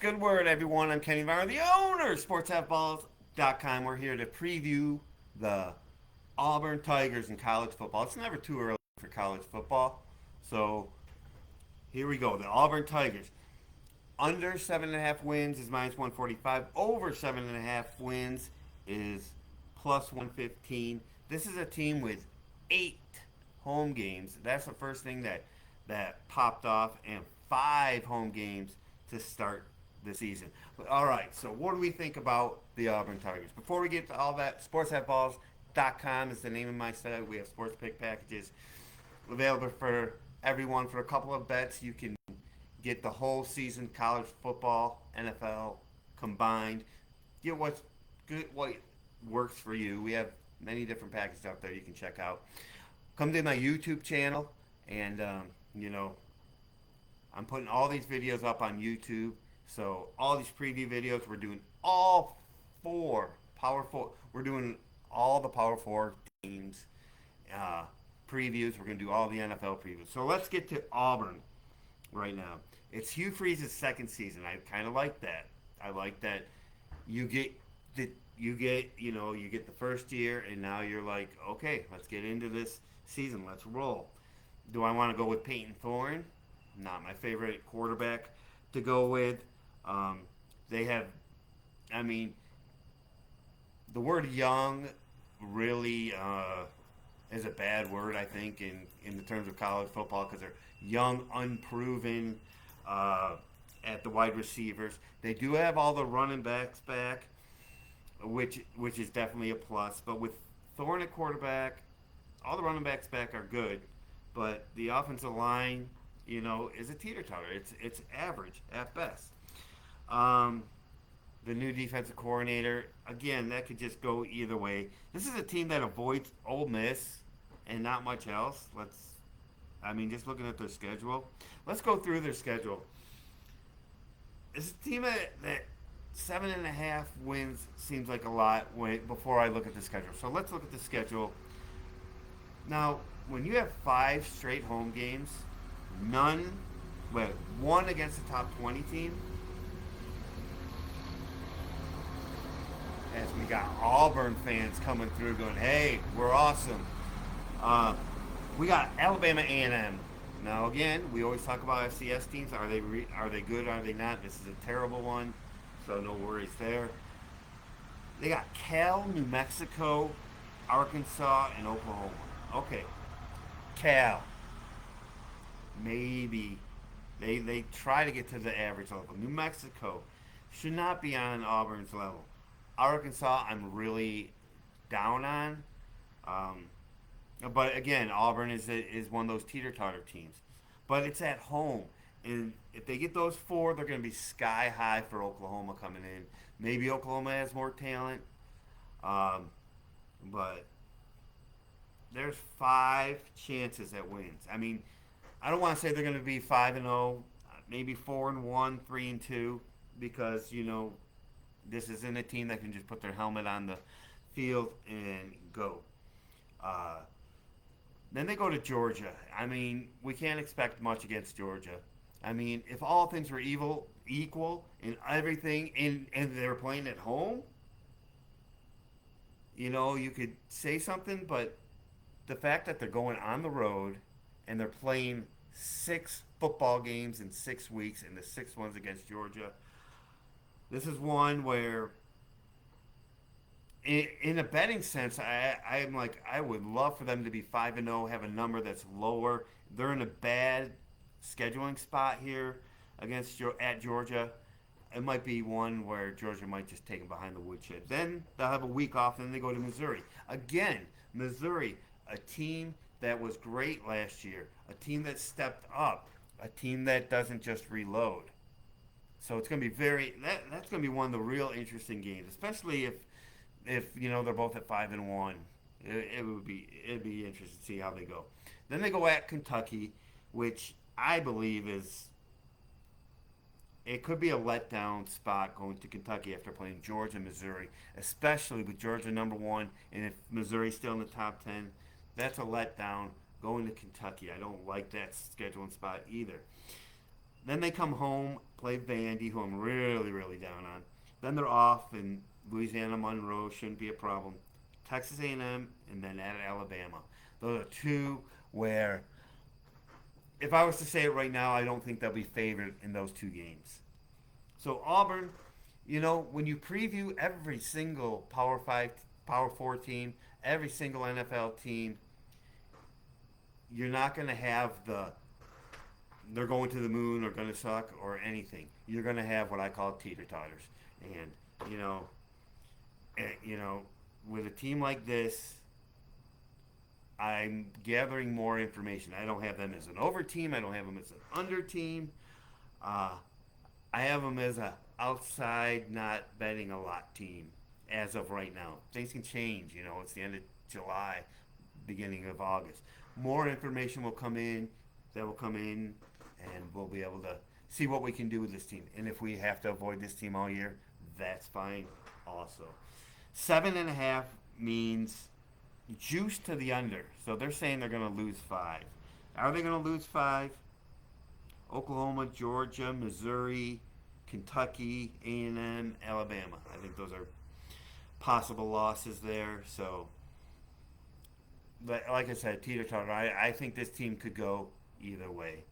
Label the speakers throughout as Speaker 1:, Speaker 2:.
Speaker 1: Good word, everyone. I'm Kenny Varner, the owner of SportsBooks.com. We're here to preview the Auburn Tigers in college football. It's never too early for college football. So here we go. The Auburn Tigers. Under 7.5 wins is minus 145. Over 7.5 wins is plus 115. This is a team with 8 home games. That's the first thing that popped off, and 5 home games to start the season. But, all right, so what do we think about the Auburn Tigers? Before we get to all that, sportshatballs.com is the name of my site. We have sports pick packages available for everyone. For a couple of bets, you can get the whole season, college football, NFL combined. Get what's good, what works for you. We have many different packages out there you can check out. Come to my YouTube channel, and you know I'm putting all these videos up on YouTube. So all these preview videos, we're doing all four Power Four. We're doing all the Power Four teams uh, previews. We're going to do all the NFL previews. So let's get to Auburn right now. It's Hugh Freeze's second season. I kind of like that. I like that you get you get the first year, and now you're like, okay, let's get into this season. Let's roll. Do I want to go with Peyton Thorne? Not my favorite quarterback to go with. Um, they have, I mean, the word young really is a bad word, I think, in the terms of college football, because they're young, unproven uh, at the wide receivers. They do have all the running backs back, which is definitely a plus. But with Thorne at quarterback, all the running backs back are good, but the offensive line, is a teeter totter. It's average at best. Um, the new defensive coordinator, again, that could just go either way. This is a team that avoids Ole Miss and not much else. Just looking at their schedule, let's go through their schedule. It's a team that 7.5 wins seems like a lot before I look at the schedule. So let's look at the schedule. Now, when you have 5 straight home games, none, well, one against the top 20 team, as we got Auburn fans coming through going, hey, we're awesome. Uh, we got Alabama A&M. Now, again, we always talk about FCS teams. Are they good? Are they not? This is a terrible one, so no worries there. They got Cal, New Mexico, Arkansas, and Oklahoma. Okay, Cal, maybe they try to get to the average level. New Mexico should not be on Auburn's level. Arkansas, I'm really down on. Um, but again, Auburn is one of those teeter totter teams. But it's at home, and if they get those four, they're going to be sky high for Oklahoma coming in. Maybe Oklahoma has more talent, um, but there's 5 chances at wins. I don't want to say they're going to be 5-0, maybe 4-1, 3-2, because this isn't a team that can just put their helmet on the field and go. Uh, then they go to Georgia. We can't expect much against Georgia. If all things were equal in everything, and they were playing at home, you could say something, but the fact that they're going on the road and they're playing 6 football games in 6 weeks, and the 6 ones against Georgia, this is one where, in a betting sense, I'm like, I would love for them to be 5-0, have a number that's lower. They're in a bad scheduling spot here at Georgia. It might be one where Georgia might just take them behind the woodshed. Then they'll have a week off, and then they go to Missouri. Again, Missouri, a team that was great last year, a team that stepped up, a team that doesn't just reload. So it's going to be that's going to be one of the real interesting games, especially if they're both at 5-1. It'd be interesting to see how they go. Then they go at Kentucky, which I believe it could be a letdown spot going to Kentucky after playing Georgia and Missouri, especially with Georgia number one, and if Missouri's still in the top 10, that's a letdown going to Kentucky. I don't like that scheduling spot either. Then they come home, play Vandy, who I'm really, really down on. Then they're off, and Louisiana Monroe shouldn't be a problem. Texas A&M, and then at Alabama. Those are two where, if I was to say it right now, I don't think they'll be favored in those two games. So Auburn, when you preview every single Power 5, Power 4 team, every single NFL team, you're not going to have they're going to the moon or going to suck or anything. You're going to have what I call teeter-totters. And, with a team like this, I'm gathering more information. I don't have them as an over team. I don't have them as an under team. I have them as a outside, not betting a lot team as of right now. Things can change. It's the end of July, beginning of August. More information will come in. That will come in, and we'll be able to see what we can do with this team. And if we have to avoid this team all year, that's fine also. 7.5 means juice to the under. So they're saying they're going to lose 5. Are they going to lose 5? Oklahoma, Georgia, Missouri, Kentucky, A&M, Alabama. I think those are possible losses there. So, like I said, teeter-totter. I think this team could go either way.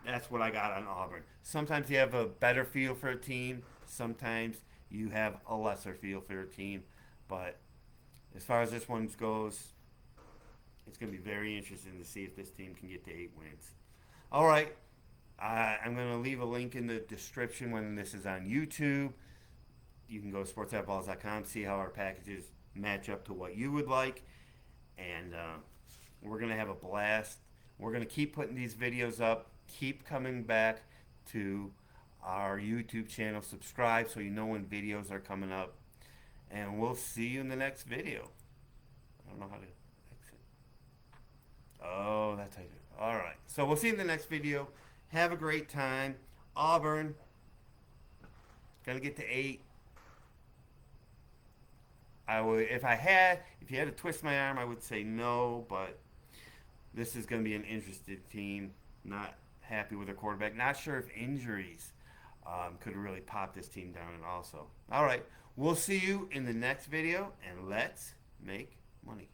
Speaker 1: That's what I got on Auburn. Sometimes you have a better feel for a team. Sometimes you have a lesser feel for a team. But as far as this one goes, it's going to be very interesting to see if this team can get to 8 wins. All right. I'm going to leave a link in the description when this is on YouTube. You can go to sportsatballs.com, see how our packages match up to what you would like. And we're going to have a blast. We're going to keep putting these videos up. Keep coming back to our YouTube channel. Subscribe so you know when videos are coming up. And we'll see you in the next video. I don't know how to exit. Oh, that's how you do it. All right. So we'll see you in the next video. Have a great time. Auburn. Got to get to 8. I would, if you had to twist my arm, I would say no, but this is going to be an interested team. Not happy with their quarterback. Not sure if injuries could really pop this team down also. All right. We'll see you in the next video, and let's make money.